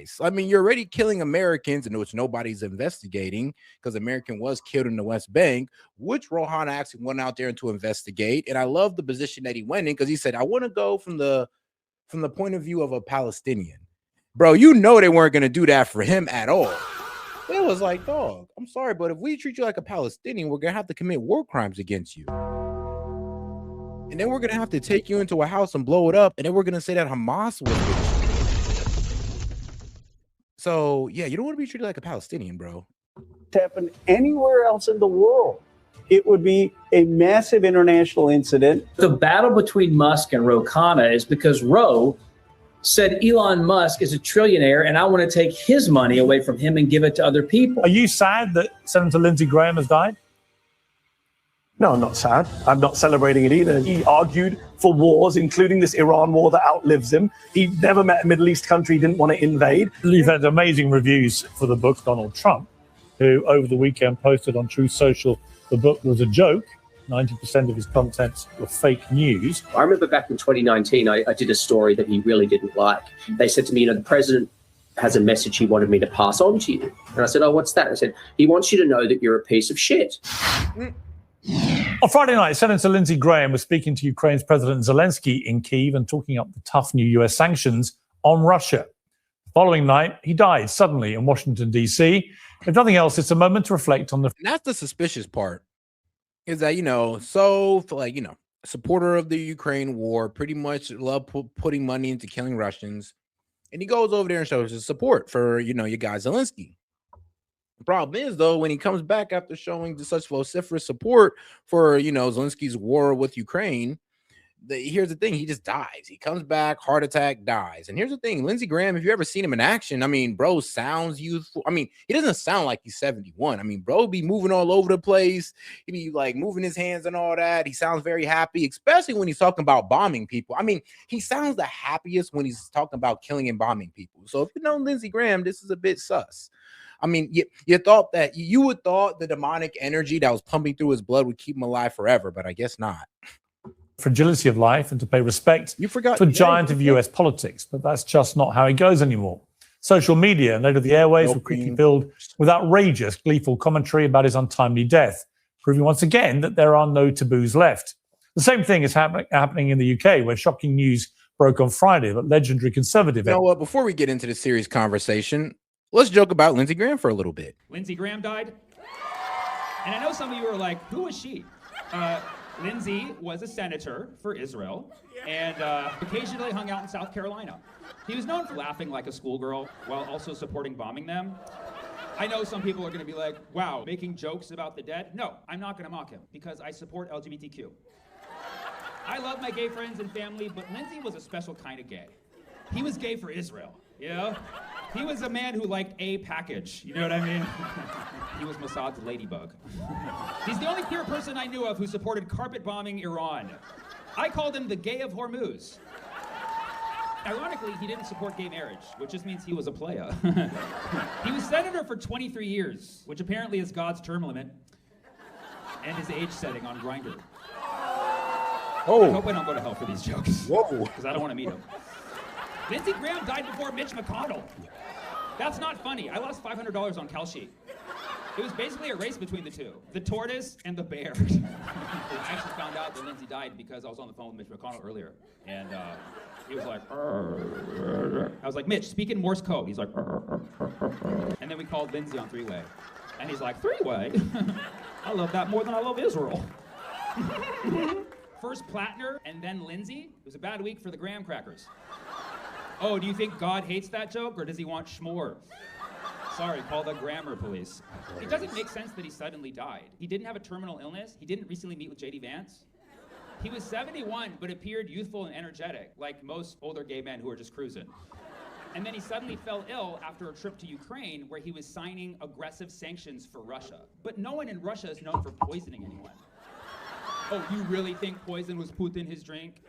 twice. I mean, you're already killing Americans, and which nobody's investigating because American was killed in the West Bank, which Ro Khanna actually went out there to investigate. And I love the position that he went in because he said, I want to go from the point of view of a Palestinian. Bro, you know they weren't going to do that for him at all. It was like, dog, I'm sorry, but if we treat you like a Palestinian, we're going to have to commit war crimes against you. And then we're going to have to take you into a house and blow it up. And then we're going to say that Hamas was with you. So, yeah, you don't want to be treated like a Palestinian, bro. To happen anywhere else in the world, it would be a massive international incident. The battle between Musk and Ro Khanna is because Ro said Elon Musk is a trillionaire and I want to take his money away from him and give it to other people. Are you sad that Senator Lindsey Graham has died? No, I'm not sad. I'm not celebrating it either. He argued for wars, including this Iran war that outlives him. He never met a Middle East country he didn't want to invade. You've had amazing reviews for the book, Donald Trump, who over the weekend posted on Truth Social the book was a joke. 90% of his contents were fake news. I remember back in 2019, I did a story that he really didn't like. They said to me, the president has a message he wanted me to pass on to you. And I said, oh, what's that? I said, he wants you to know that you're a piece of shit. On Friday night, Senator Lindsey Graham was speaking to Ukraine's President Zelensky in Kyiv and talking up the tough new US sanctions on Russia. The following night, he died suddenly in Washington, D.C. If nothing else, it's a moment to reflect on the... And that's the suspicious part. Is that, supporter of the Ukraine war, pretty much love putting money into killing Russians. And he goes over there and shows his support for, your guy Zelensky. The problem is, though, when he comes back after showing such vociferous support for, Zelensky's war with Ukraine, here's the thing. He just dies. He comes back, heart attack, dies. And here's the thing. Lindsey Graham, if you ever seen him in action, I mean, bro sounds youthful. I mean, he doesn't sound like he's 71. I mean, bro be moving all over the place. He be like moving his hands and all that. He sounds very happy, especially when he's talking about bombing people. I mean, he sounds the happiest when he's talking about killing and bombing people. So if you know Lindsey Graham, this is a bit sus. I mean, you would thought the demonic energy that was pumping through his blood would keep him alive forever, but I guess not. Fragility of life and to pay respect to a giant of US politics. But that's just not how it goes anymore. Social media and later the airwaves were quickly filled with outrageous, gleeful commentary about his untimely death, proving once again that there are no taboos left. The same thing is happening in the UK, where shocking news broke on Friday that legendary conservative... You know what? Before we get into the serious conversation, let's joke about Lindsey Graham for a little bit. Lindsey Graham died. And I know some of you are like, who was she? Lindsey was a senator for Israel and occasionally hung out in South Carolina. He was known for laughing like a schoolgirl while also supporting bombing them. I know some people are going to be like, wow, making jokes about the dead? No, I'm not going to mock him because I support LGBTQ. I love my gay friends and family, but Lindsey was a special kind of gay. He was gay for Israel, you know? He was a man who liked a package, you know what I mean? He was Mossad's ladybug. He's the only queer person I knew of who supported carpet bombing Iran. I called him the gay of Hormuz. Ironically, he didn't support gay marriage, which just means he was a playa. He was senator for 23 years, which apparently is God's term limit, and his age setting on Grindr. Oh. I hope I don't go to hell for these jokes. Whoa. Because I don't want to meet him. Lindsey Graham died before Mitch McConnell. That's not funny. I lost $500 on Kalshi. It was basically a race between the two, the tortoise and the bear. I actually found out that Lindsey died because I was on the phone with Mitch McConnell earlier, and he was like, I was like, Mitch, speak in Morse code. He's like, and then we called Lindsey on three-way, and he's like, three-way? I love that more than I love Israel. First Plattner and then Lindsey. It was a bad week for the graham crackers. Oh, do you think God hates that joke, or does he want schmore? Sorry, call the grammar police. It doesn't make sense that he suddenly died. He didn't have a terminal illness. He didn't recently meet with J.D. Vance. He was 71, but appeared youthful and energetic, like most older gay men who are just cruising. And then he suddenly fell ill after a trip to Ukraine, where he was signing aggressive sanctions for Russia. But no one in Russia is known for poisoning anyone. Oh, you really think poison was put in his drink?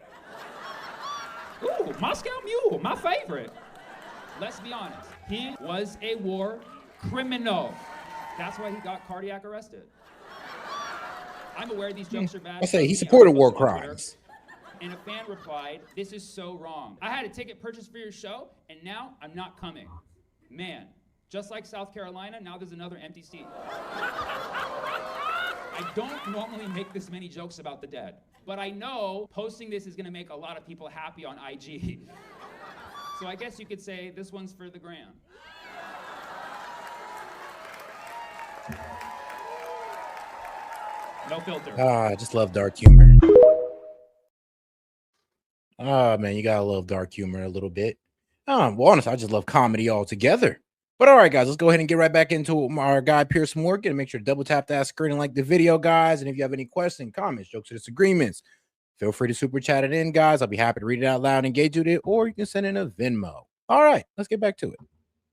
Ooh, Moscow Mule, my favorite. Let's be honest, he was a war criminal. That's why he got cardiac arrested. I'm aware these jokes are bad. I say he supported war crimes. And a fan replied, "This is so wrong. I had a ticket purchased for your show, and now I'm not coming." Man, just like South Carolina, now there's another empty seat. I don't normally make this many jokes about the dead, but I know posting this is gonna make a lot of people happy on IG. So I guess you could say this one's for the gram. No filter. I just love dark humor. Oh man, you gotta love dark humor a little bit. Well, honestly, I just love comedy altogether. But all right, guys, let's go ahead and get right back into our guy Piers Morgan. Make sure to double tap that screen and like the video, guys. And if you have any questions, comments, jokes, or disagreements, feel free to super chat it in, guys. I'll be happy to read it out loud and engage with it, or you can send in a Venmo. All right, let's get back to it.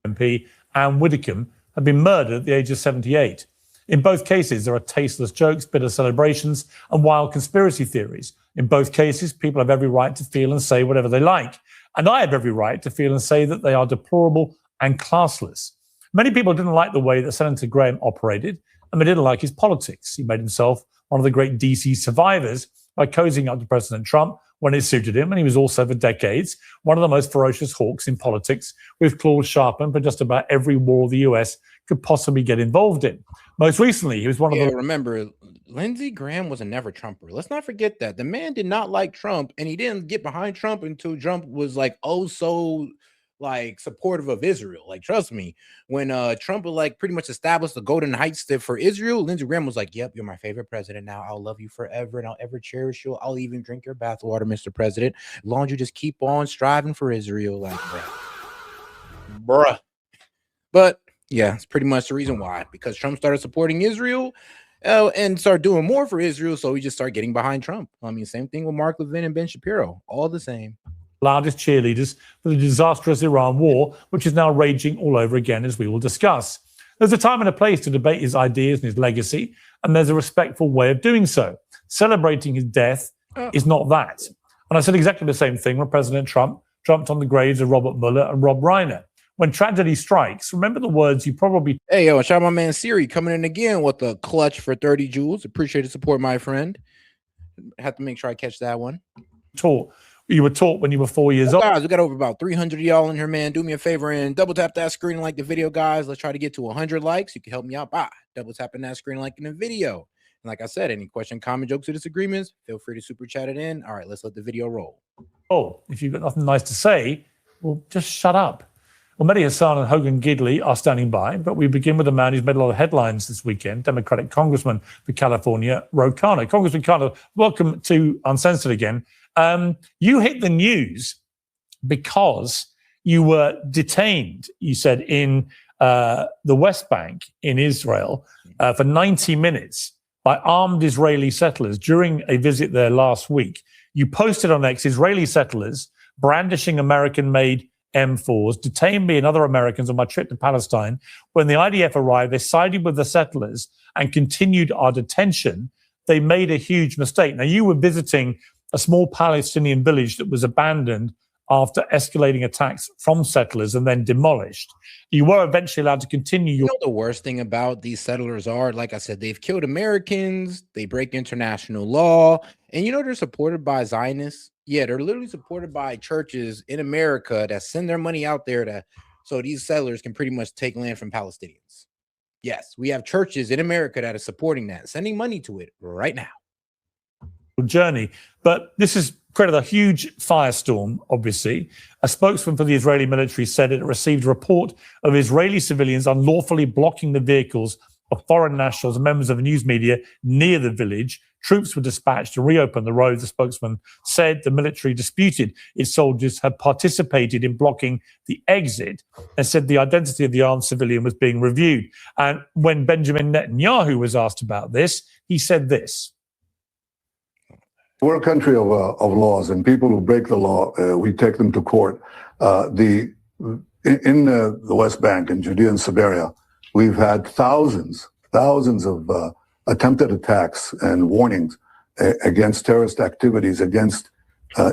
MP Anne Widdecombe had been murdered at the age of 78. In both cases, there are tasteless jokes, bitter celebrations, and wild conspiracy theories. In both cases, people have every right to feel and say whatever they like. And I have every right to feel and say that they are deplorable and classless. Many people didn't like the way that Senator Graham operated, and they didn't like his politics. He made himself one of the great DC survivors by cozying up to President Trump when it suited him, and he was also for decades one of the most ferocious hawks in politics, with claws sharpened for just about every war the US could possibly get involved in. Most recently, he was one of the... Remember, Lindsey Graham was a never Trumper. Let's not forget that. The man did not like Trump, and he didn't get behind Trump until Trump was like, oh, so like supportive of Israel. Like, trust me, when Trump like pretty much established the Golden Heights for Israel, Lindsey Graham was like, yep, you're my favorite president now. I'll love you forever, and I'll ever cherish you. I'll even drink your bathwater, Mr. President, as long as you just keep on striving for Israel. Like, bruh. But yeah, it's pretty much the reason why, because Trump started supporting Israel and started doing more for Israel, so we just started getting behind Trump. I mean, same thing with Mark Levin and Ben Shapiro, all the same. Loudest cheerleaders for the disastrous Iran war, which is now raging all over again, as we will discuss. There's a time and a place to debate his ideas and his legacy, and there's a respectful way of doing so. Celebrating his death is not that. And I said exactly the same thing when President Trump jumped on the graves of Robert Mueller and Rob Reiner. When tragedy strikes, remember the words you probably... Hey, yo, shout out my man Siri coming in again with a clutch for 30 joules. Appreciate the support, my friend. Have to make sure I catch that one. You were taught when you were 4 years old. Guys, we got over about 300 of y'all in here, man. Do me a favor and double tap that screen and like the video, guys. Let's try to get to 100 likes. You can help me out by double tapping that screen and liking the video. And like I said, any question, comment, jokes, or disagreements, feel free to super chat it in. All right, let's let the video roll. Oh, if you've got nothing nice to say, well, just shut up. Well, Mehdi Hasan and Hogan Gidley are standing by, but we begin with a man who's made a lot of headlines this weekend, Democratic Congressman for California, Ro Khanna. Congressman Khanna, welcome to Uncensored again. You hit the news because you were detained, you said, in the West Bank in Israel for 90 minutes by armed Israeli settlers during a visit there last week. You posted on X, Israeli settlers brandishing American-made M4s detained me and other Americans on my trip to Palestine. When the IDF arrived, they sided with the settlers and continued our detention. They made a huge mistake. Now, you were visiting a small Palestinian village that was abandoned after escalating attacks from settlers and then demolished. You were eventually allowed to continue your... You know, the worst thing about these settlers are, like I said, they've killed Americans, they break international law, and you know they're supported by Zionists. Yeah, they're literally supported by churches in America that send their money out there so these settlers can pretty much take land from Palestinians. Yes, we have churches in America that are supporting that, sending money to it right now. Journey, but this has created a huge firestorm, obviously. A spokesman for the Israeli military said it received a report of Israeli civilians unlawfully blocking the vehicles of foreign nationals and members of the news media near the village. Troops were dispatched to reopen the road. The spokesman said the military disputed its soldiers had participated in blocking the exit and said the identity of the armed civilian was being reviewed. And when Benjamin Netanyahu was asked about this, he said this. We're a country of laws, and people who break the law, we take them to court. In the West Bank and Judea and Samaria, we've had thousands of attempted attacks and warnings against terrorist activities against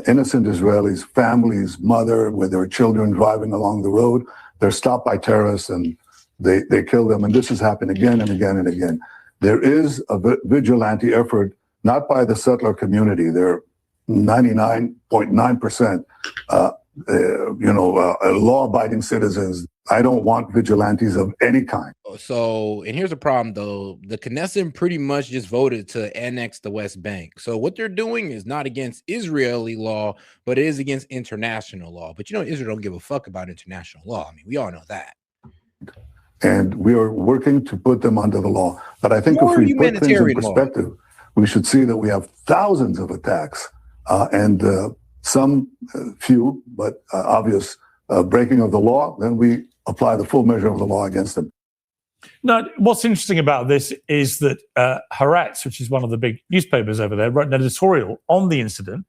innocent Israelis, families, mother with their children driving along the road. They're stopped by terrorists and they kill them. And this has happened again and again and again. There is a vigilante effort, not by the settler community. They're 99.9% law-abiding citizens. I don't want vigilantes of any kind. So, and here's the problem, though. The Knesset pretty much just voted to annex the West Bank. So what they're doing is not against Israeli law, but it is against international law. But Israel don't give a fuck about international law. I mean, we all know that. And we are working to put them under the law. But I think if we put things in perspective, we should see that we have thousands of attacks and some few, but obvious breaking of the law. Then we apply the full measure of the law against them. Now, what's interesting about this is that Haaretz, which is one of the big newspapers over there, wrote an editorial on the incident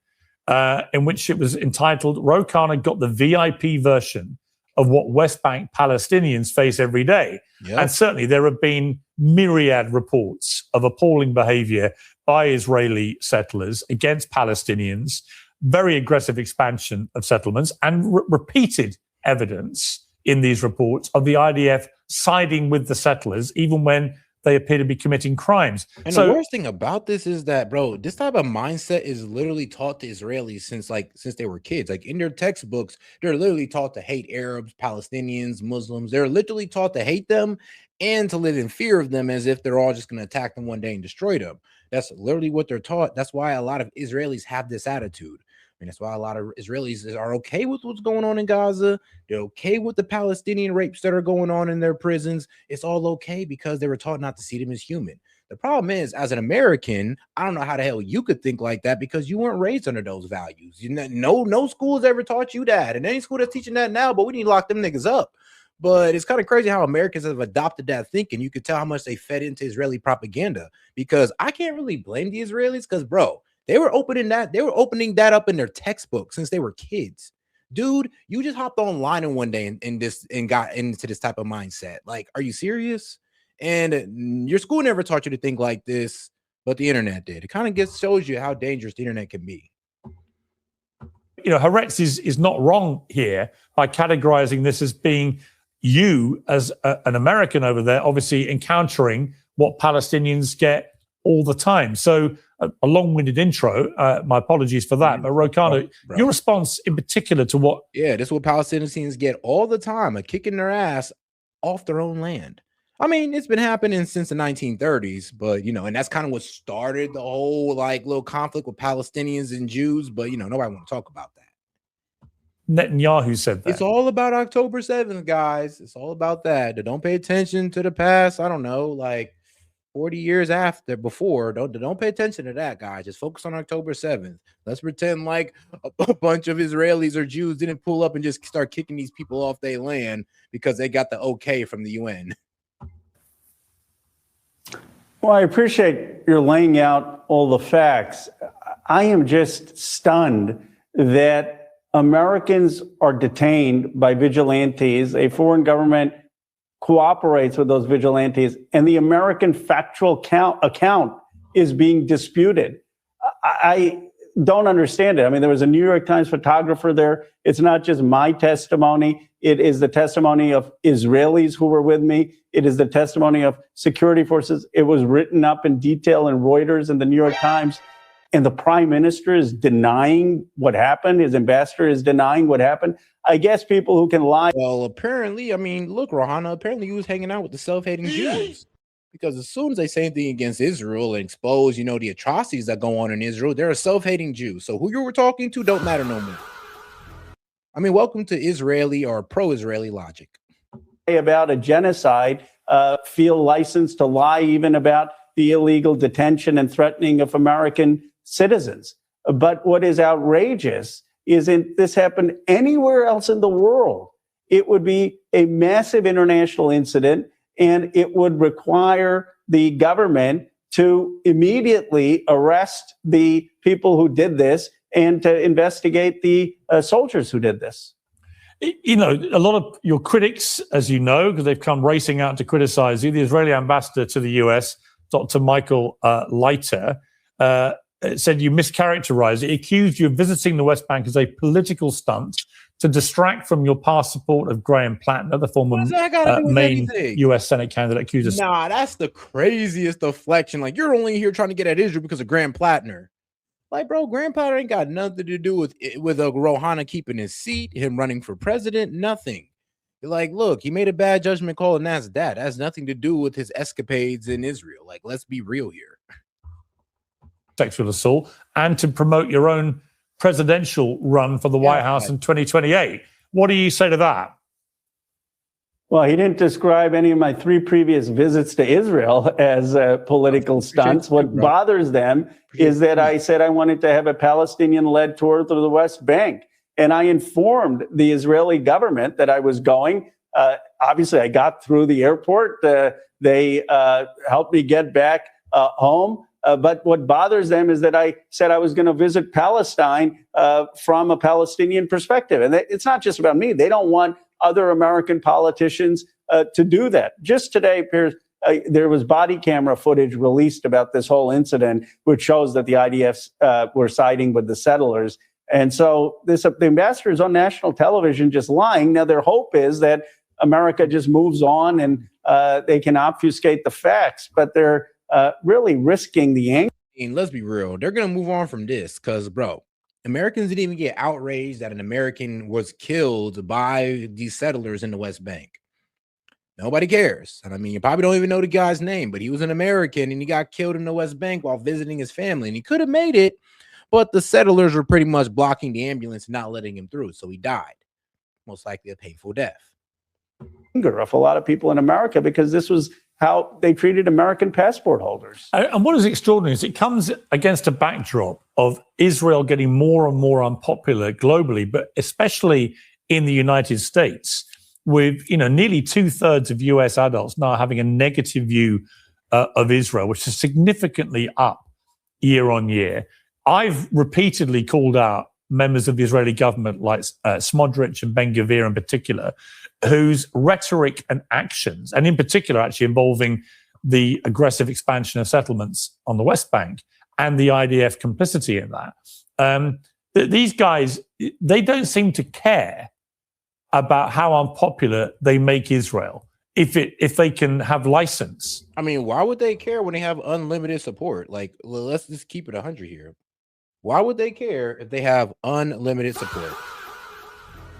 in which it was entitled, Ro Khanna got the VIP version of what West Bank Palestinians face every day. Yep. And certainly there have been myriad reports of appalling behavior by Israeli settlers against Palestinians, very aggressive expansion of settlements, and repeated evidence in these reports of the IDF siding with the settlers, even when they appear to be committing crimes. And the worst thing about this is that, bro, this type of mindset is literally taught to Israelis since they were kids. Like in their textbooks, they're literally taught to hate Arabs, Palestinians, Muslims. They're literally taught to hate them and to live in fear of them as if they're all just going to attack them one day and destroy them. That's literally what they're taught. That's why a lot of Israelis have this attitude. And that's why a lot of Israelis are okay with what's going on in Gaza. They're okay with the Palestinian rapes that are going on in their prisons. It's all okay because they were taught not to see them as human. The problem is, as an American, I don't know how the hell you could think like that because you weren't raised under those values. No school has ever taught you that. And any school that's teaching that now, but we need to lock them niggas up. But it's kind of crazy how Americans have adopted that thinking. You could tell how much they fed into Israeli propaganda, because I can't really blame the Israelis because, bro, they were opening that up in their textbook since they were kids. Dude, you just hopped online in one day and got into this type of mindset. Like, are you serious? And your school never taught you to think like this, but the internet did. It kind of shows you how dangerous the internet can be. Haaretz is not wrong here by categorizing this as being you as an American over there, obviously encountering what Palestinians get all the time. So a long-winded intro. My apologies for that. But Ro Khanna, your response in particular to what? Yeah, this is what Palestinians get all the time, a kick in their ass off their own land. I mean, it's been happening since the 1930s, but, and that's kind of what started the whole little conflict with Palestinians and Jews. But, nobody want to talk about that. Netanyahu said that. It's all about October 7th, guys. It's all about that. Don't pay attention to the past. I don't know, 40 years before. Don't pay attention to that, guys. Just focus on October 7th. Let's pretend like a bunch of Israelis or Jews didn't pull up and just start kicking these people off their land because they got the okay from the UN. Well, I appreciate your laying out all the facts. I am just stunned that Americans are detained by vigilantes. A foreign government cooperates with those vigilantes, and the American factual account is being disputed. I don't understand it. I mean, there was a New York Times photographer there. It's not just my testimony. It is the testimony of Israelis who were with me. It is the testimony of security forces. It was written up in detail in Reuters and the New York Times. And the prime minister is denying what happened. His ambassador is denying what happened. I guess people who can lie. Well, apparently, I mean, look, Ro Khanna, apparently he was hanging out with the self-hating Jews. Because as soon as they say anything against Israel and expose, the atrocities that go on in Israel, they're a self-hating Jew. So who you were talking to don't matter no more. I mean, welcome to Israeli or pro-Israeli logic. About a genocide, feel licensed to lie even about the illegal detention and threatening of American citizens. But what is outrageous is if this happened anywhere else in the world, it would be a massive international incident, and it would require the government to immediately arrest the people who did this and to investigate the soldiers who did this. A lot of your critics, as you know, because they've come racing out to criticize you, the Israeli ambassador to the US, Dr. Michael Leiter, said you mischaracterized it. He accused you of visiting the West Bank as a political stunt to distract from your past support of Graham Plattner, the former main U.S. Senate candidate accused of... Nah, that's the craziest deflection. You're only here trying to get at Israel because of Graham Plattner. Like, bro, grandpa ain't got nothing to do with Ro Khanna keeping his seat, him running for president, nothing. Like, look, he made a bad judgment call, and that's that. That has nothing to do with his escapades in Israel. Like, let's be real here. Sexual assault, and to promote your own presidential run for the White House in 2028. What do you say to that? Well, he didn't describe any of my 3 previous visits to Israel as political stunts. What bothers them is that I said I wanted to have a Palestinian-led tour through the West Bank. And I informed the Israeli government that I was going. Obviously, I got through the airport. They helped me get back home. But what bothers them is that I said I was going to visit Palestine from a Palestinian perspective. And it's not just about me. They don't want other American politicians to do that. Just today, Piers, there was body camera footage released about this whole incident, which shows that the IDFs were siding with the settlers. And so the ambassador is on national television just lying. Now, their hope is that America just moves on and they can obfuscate the facts, but they're really risking the anger. Let's be real. They're going to move on from this because, bro, Americans didn't even get outraged that an American was killed by these settlers in the West Bank. Nobody cares. And I mean, you probably don't even know the guy's name, but he was an American and he got killed in the West Bank while visiting his family. And he could have made it, but the settlers were pretty much blocking the ambulance and not letting him through. So he died, most likely a painful death. Of a lot of people in America, because this was how they treated American passport holders. And what is extraordinary is it comes against a backdrop of Israel getting more and more unpopular globally, but especially in the United States, with nearly 2/3 of US adults now having a negative view of Israel, which is significantly up year on year. I've repeatedly called out members of the Israeli government like Smotrich and Ben-Gvir in particular, whose rhetoric and actions, and in particular actually involving the aggressive expansion of settlements on the West Bank and the IDF complicity in that, these guys, they don't seem to care about how unpopular they make Israel if they can have license. I mean, why would they care when they have unlimited support? Like, let's just keep it 100 here. Why would they care if they have unlimited support?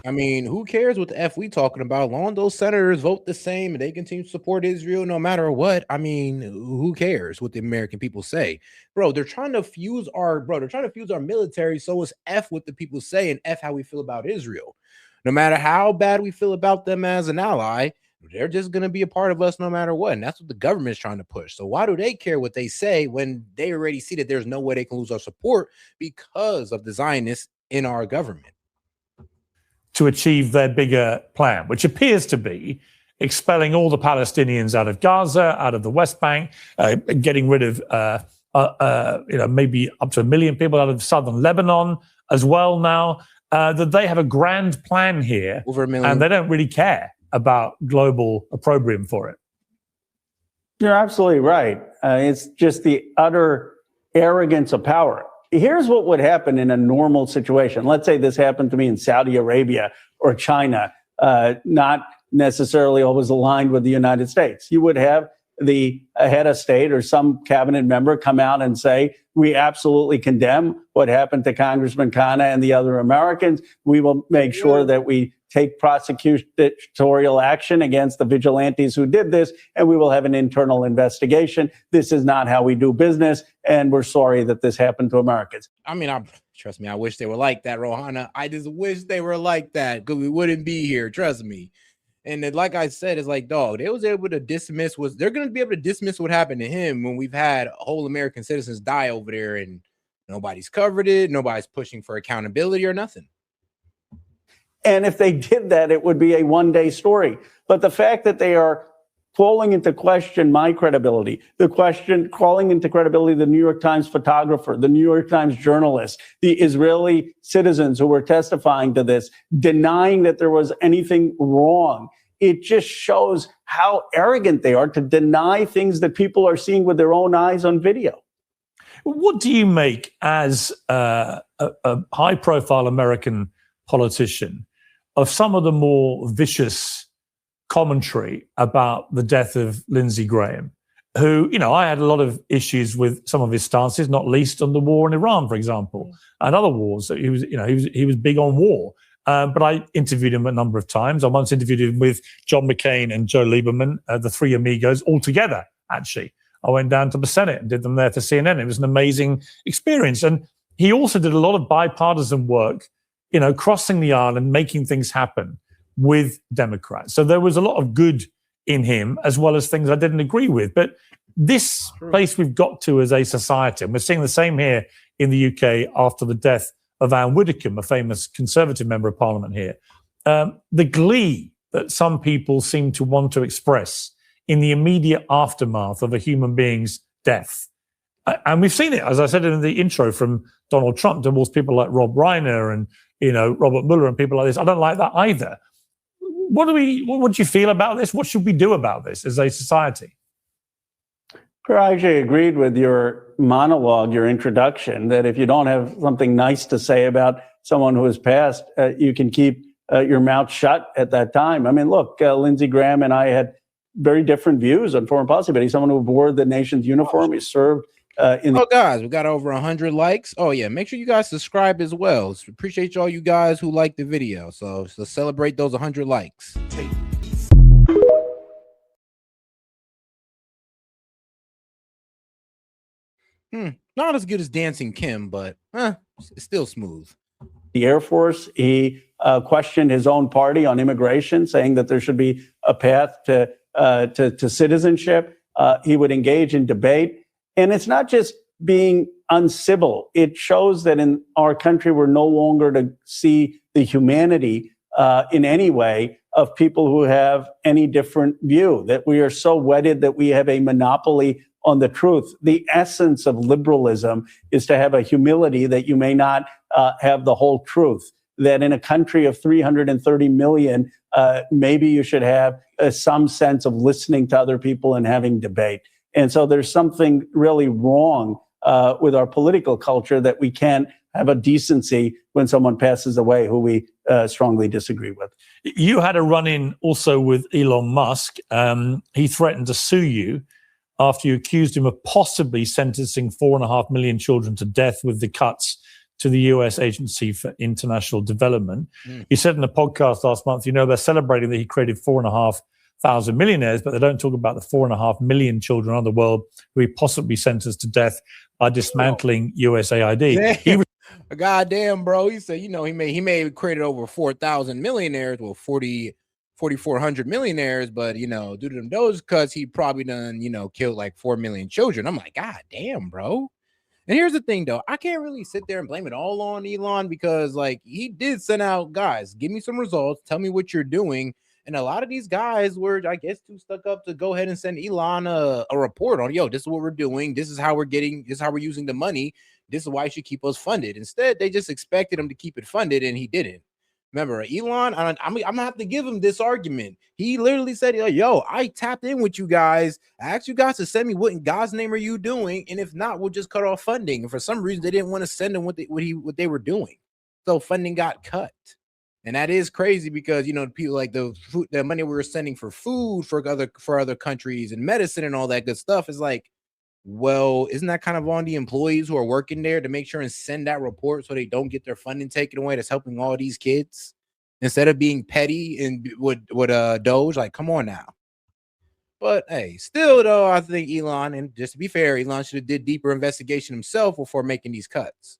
I mean, who cares what the F we talking about? Long as those senators vote the same and they continue to support Israel no matter what. I mean, who cares what the American people say? Bro, they're trying to fuse our military, so it's F what the people say and F how we feel about Israel. No matter how bad we feel about them as an ally, they're just going to be a part of us no matter what. And that's what the government is trying to push. So why do they care what they say when they already see that there's no way they can lose our support because of the Zionists in our government? To achieve their bigger plan, which appears to be expelling all the Palestinians out of Gaza, out of the West Bank, getting rid of maybe up to 1 million people out of southern Lebanon as well now, that they have a grand plan here. Over 1 million. And they don't really care about global opprobrium for it. You're absolutely right. It's just the utter arrogance of power. Here's what would happen in a normal situation. Let's say this happened to me in Saudi Arabia or China, not necessarily always aligned with the United States. You would have the head of state or some cabinet member come out and say, we absolutely condemn what happened to Congressman Khanna and the other Americans. We will make sure that we take prosecutorial action against the vigilantes who did this, and we will have an internal investigation. This is not how we do business, and we're sorry that this happened to Americans. I mean, trust me, I wish they were like that, Ro Khanna. I just wish they were like that because we wouldn't be here. Trust me. And then, like I said, it's like, dog, they was able to dismiss they're going to be able to dismiss what happened to him when we've had whole American citizens die over there and nobody's covered it. Nobody's pushing for accountability or nothing. And if they did that, it would be a one-day story. But the fact that they are calling into question my credibility, calling into credibility the New York Times photographer, the New York Times journalist, the Israeli citizens who were testifying to this, denying that there was anything wrong. It just shows how arrogant they are to deny things that people are seeing with their own eyes on video. What do you make as a high-profile American politician of some of the more vicious commentary about the death of Lindsey Graham, who, I had a lot of issues with some of his stances, not least on the war in Iran, for example, and other wars. He was big on war. But I interviewed him a number of times. I once interviewed him with John McCain and Joe Lieberman, the three amigos, all together, actually. I went down to the Senate and did them there for CNN. It was an amazing experience. And he also did a lot of bipartisan work, crossing the aisle and making things happen with Democrats. So there was a lot of good in him, as well as things I didn't agree with. But this place we've got to as a society, and we're seeing the same here in the UK after the death of Anne Widdecombe, a famous Conservative member of Parliament here, the glee that some people seem to want to express in the immediate aftermath of a human being's death. And we've seen it, as I said in the intro, from Donald Trump towards people like Rob Reiner and Robert Mueller and people like this. I don't like that either. What do you feel about this? What should we do about this as a society? I actually agreed with your monologue, your introduction, that if you don't have something nice to say about someone who has passed, you can keep your mouth shut at that time. I mean, look, Lindsey Graham and I had very different views on foreign policy, but he's someone who wore the nation's uniform. He served guys, we got over 100 likes. Oh yeah, make sure you guys subscribe as well. Appreciate all you guys who liked the video. So celebrate those 100 likes. Not as good as Dancing Kim, but it's still smooth. The Air Force, he questioned his own party on immigration, saying that there should be a path to citizenship. He would engage in debate. And it's not just being uncivil. It shows that in our country, we're no longer to see the humanity in any way of people who have any different view, that we are so wedded that we have a monopoly on the truth. The essence of liberalism is to have a humility that you may not have the whole truth, that in a country of 330 million, maybe you should have some sense of listening to other people and having debate. And so there's something really wrong with our political culture that we can't have a decency when someone passes away who we strongly disagree with. You had a run-in also with Elon Musk. He threatened to sue you after you accused him of possibly sentencing 4.5 million children to death with the cuts to the US Agency for International Development. You said in a podcast last month, they're celebrating that he created 4,500 millionaires, but they don't talk about the 4.5 million children around the world who he possibly sentenced to death by dismantling USAID. Goddamn, bro. He said, he may have created over 4,000 millionaires, well, 4,400 millionaires, but due to them those cuts, he probably done, killed like 4 million children. I'm like, God damn, bro. And here's the thing, though. I can't really sit there and blame it all on Elon because, he did send out, guys, give me some results. Tell me what you're doing. And a lot of these guys were, I guess, too stuck up to go ahead and send Elon a report on, this is what we're doing. This is how we're using the money. This is why you should keep us funded. Instead, they just expected him to keep it funded, and he didn't. Remember, Elon, I'm gonna have to give him this argument. He literally said, I tapped in with you guys. I asked you guys to send me what in God's name are you doing? And if not, we'll just cut off funding. And for some reason, they didn't want to send him what they were doing. So funding got cut. And that is crazy because, people like the money we were sending for food for other countries and medicine and all that good stuff is like, well, isn't that kind of on the employees who are working there to make sure and send that report so they don't get their funding taken away? That's helping all these kids instead of being petty and with Doge. Like, come on now. But hey, still though, I think Elon, and just to be fair, Elon should have did deeper investigation himself before making these cuts.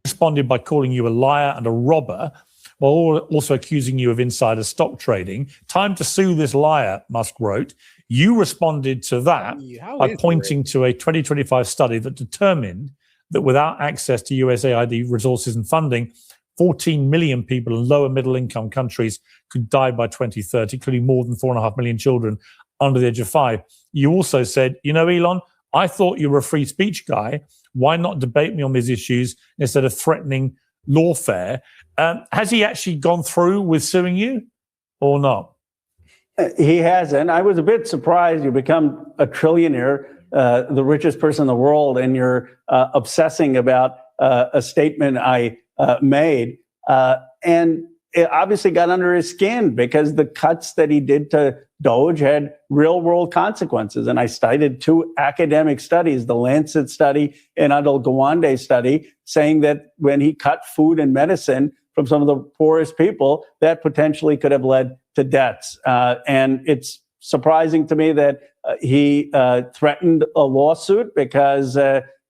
Responded by calling you a liar and a robber, while also accusing you of insider stock trading. Time to sue this liar, Musk wrote. You responded to that by pointing to a 2025 study that determined that without access to USAID resources and funding, 14 million people in lower middle income countries could die by 2030, including more than 4.5 million children under the age of 5. You also said, Elon, I thought you were a free speech guy. Why not debate me on these issues instead of threatening lawfare? Has he actually gone through with suing you or not? He hasn't. I was a bit surprised. You become a trillionaire, the richest person in the world, and you're obsessing about a statement I made. And it obviously got under his skin because the cuts that he did to Doge had real world consequences. And I cited 2 academic studies, the Lancet study and Adil Gawande study, saying that when he cut food and medicine from some of the poorest people, that potentially could have led to deaths. And it's surprising to me that he threatened a lawsuit because,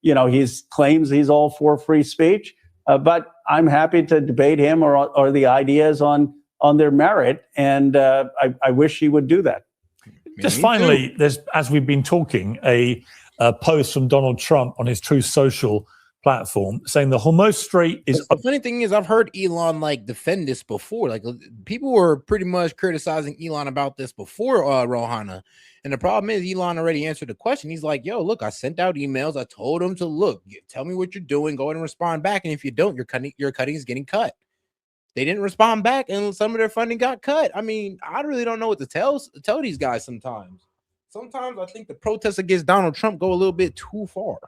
he claims he's all for free speech. But I'm happy to debate him or the ideas on their merit, and I wish he would do that. Just finally, there's, as we've been talking, a post from Donald Trump on his Truth Social platform saying the Hormuz Strait is. The funny thing is, I've heard Elon defend this before. Like, people were pretty much criticizing Elon about this before Ro Khanna. And the problem is Elon already answered the question. He's like, yo, look, I sent out emails. I told him to look, tell me what you're doing. Go ahead and respond back. And if you don't, your cutting is getting cut. They didn't respond back, and some of their funding got cut. I mean, I really don't know what to tell these guys sometimes. Sometimes I think the protests against Donald Trump go a little bit too far.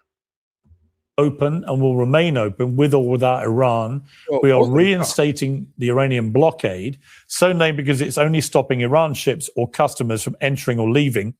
Open and will remain open with or without Iran. We are reinstating the Iranian blockade, so named because it's only stopping Iran ships or customers from entering or leaving.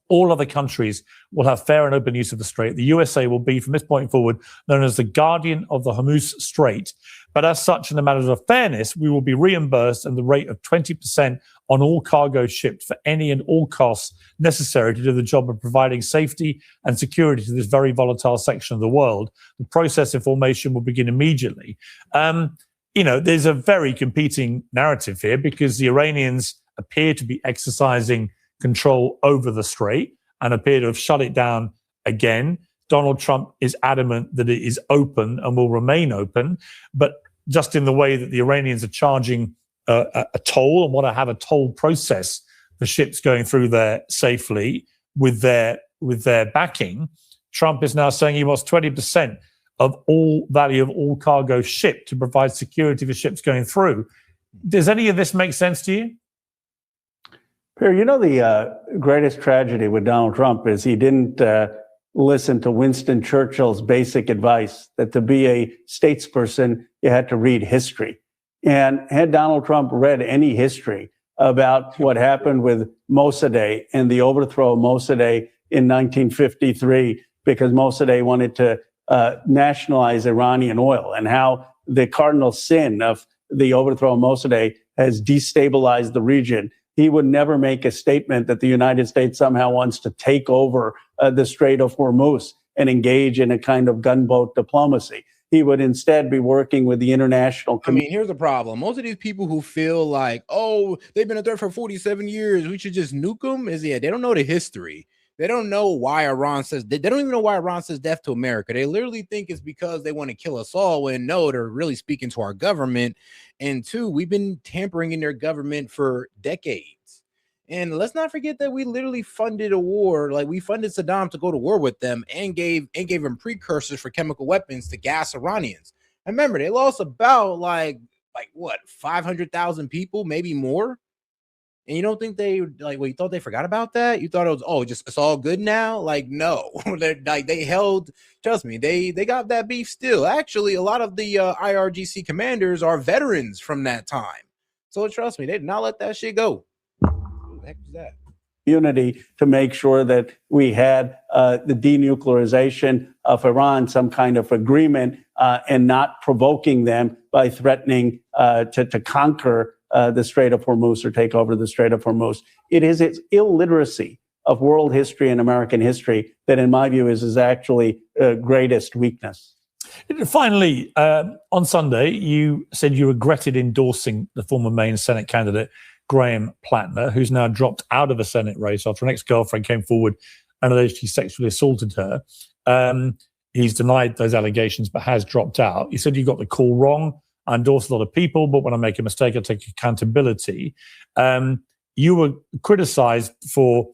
All other countries will have fair and open use of the Strait. The USA will be, from this point forward, known as the guardian of the Hormuz Strait. But as such, in the matter of fairness, we will be reimbursed at the rate of 20% on all cargo shipped for any and all costs necessary to do the job of providing safety and security to this very volatile section of the world. The process of formation will begin immediately. There's a very competing narrative here because the Iranians appear to be exercising control over the Strait and appear to have shut it down again. Donald Trump is adamant that it is open and will remain open, but just in the way that the Iranians are charging a toll and want to have a toll process for ships going through there safely with their backing, Trump is now saying he wants 20% of all value of all cargo shipped to provide security for ships going through. Does any of this make sense to you? Pierre, the greatest tragedy with Donald Trump is he didn't listen to Winston Churchill's basic advice that to be a statesperson, you had to read history. And had Donald Trump read any history about what happened with Mossadegh and the overthrow of Mossadegh in 1953, because Mossadegh wanted to nationalize Iranian oil, and how the cardinal sin of the overthrow of Mossadegh has destabilized the region, he would never make a statement that the United States somehow wants to take over the Strait of Hormuz and engage in a kind of gunboat diplomacy. He would instead be working with the international community. I mean, here's the problem. Most of these people who feel like, oh, they've been a threat for 47 years, we should just nuke them, they don't know the history. They don't know why Iran says, they don't even know why Iran says death to America. They literally think it's because they want to kill us all, when no, they're really speaking to our government. And 2, we've been tampering in their government for decades. And let's not forget that we literally funded a war. Like, we funded Saddam to go to war with them and gave him precursors for chemical weapons to gas Iranians. And remember, they lost about like what, 500,000 people, maybe more. And you don't think they you thought they forgot about that? You thought it was, it's all good now? Like, no, they held, trust me, they got that beef still. Actually, a lot of the IRGC commanders are veterans from that time. So trust me, they did not let that shit go. Who the heck is that? Unity to make sure that we had the denuclearization of Iran, some kind of agreement, and not provoking them by threatening to conquer the Strait of Hormuz or take over the Strait of Hormuz. It is its illiteracy of world history and American history that, in my view, is actually greatest weakness. Finally, on Sunday, you said you regretted endorsing the former Maine Senate candidate, Graham Plattner, who's now dropped out of a Senate race after an ex-girlfriend came forward and alleged he sexually assaulted her. He's denied those allegations, but has dropped out. You said you got the call wrong. I endorse a lot of people, but when I make a mistake, I take accountability. You were criticized for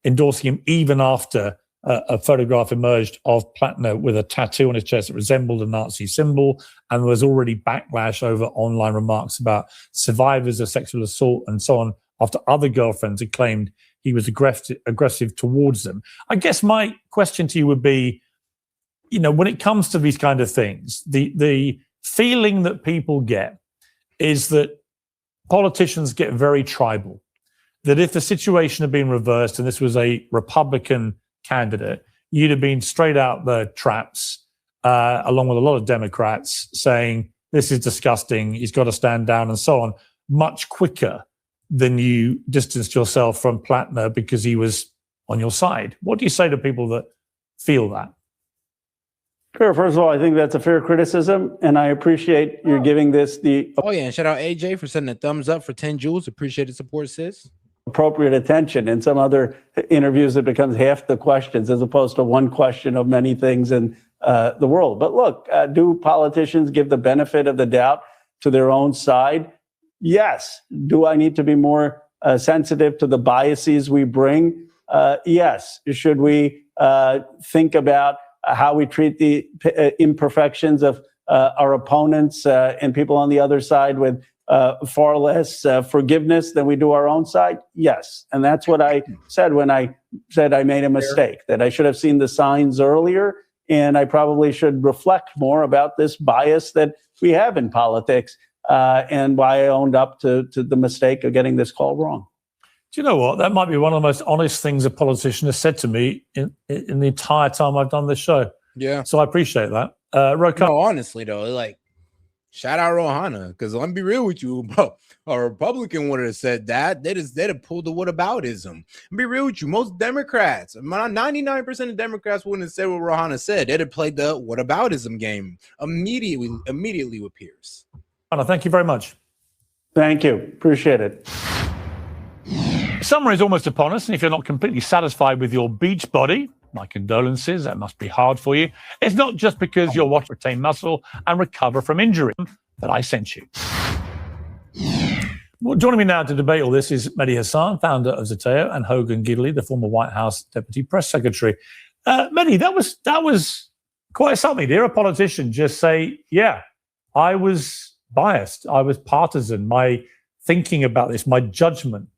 endorsing him even after a photograph emerged of Plattner with a tattoo on his chest that resembled a Nazi symbol, and there was already backlash over online remarks about survivors of sexual assault and so on after other girlfriends had claimed he was aggressive towards them. I guess my question to you would be, when it comes to these kind of things, the feeling that people get is that politicians get very tribal. That if the situation had been reversed and this was a Republican candidate, you'd have been straight out the traps, along with a lot of Democrats saying, this is disgusting, he's got to stand down and so on, much quicker than you distanced yourself from Platner because he was on your side. What do you say to people that feel that? Sure. First of all, I think that's a fair criticism, and I appreciate you giving this the Oh yeah, and shout out AJ for sending a thumbs up for 10 joules. Appreciate the support, sis. appropriate attention. In some other interviews, it becomes half the questions as opposed to one question of many things in the world. But look, do politicians give the benefit of the doubt to their own side? Yes. Do I need to be more sensitive to the biases we bring? Yes. Should we think about how we treat the imperfections of our opponents and people on the other side with far less forgiveness than we do our own side? Yes. And that's what I said when I said I made a mistake, that I should have seen the signs earlier, and I probably should reflect more about this bias that we have in politics and why I owned up to the mistake of getting this call wrong. Do you know what? That might be one of the most honest things a politician has said to me in the entire time I've done this show. Yeah. So I appreciate that. Ro Khanna. No, honestly, though, like, shout out Ro Khanna, because let me be real with you, bro. A Republican would have said that. They'd have pulled the whataboutism. I'll be real with you. Most Democrats, 99% of Democrats wouldn't have said what Ro Khanna said. They'd have played the whataboutism game immediately with Pierce. Khanna, thank you very much. Thank you. Appreciate it. Summer is almost upon us, and if you're not completely satisfied with your beach body, my condolences, that must be hard for you. It's not just because you're watching retain muscle and recover from injury that I sent you. Well, joining me now to debate all this is Mehdi Hasan, founder of Zeteo, and Hogan Gidley, the former White House Deputy Press Secretary. Mehdi, that was quite something. To hear a politician just say, yeah, I was biased, I was partisan, my thinking about this, my judgment.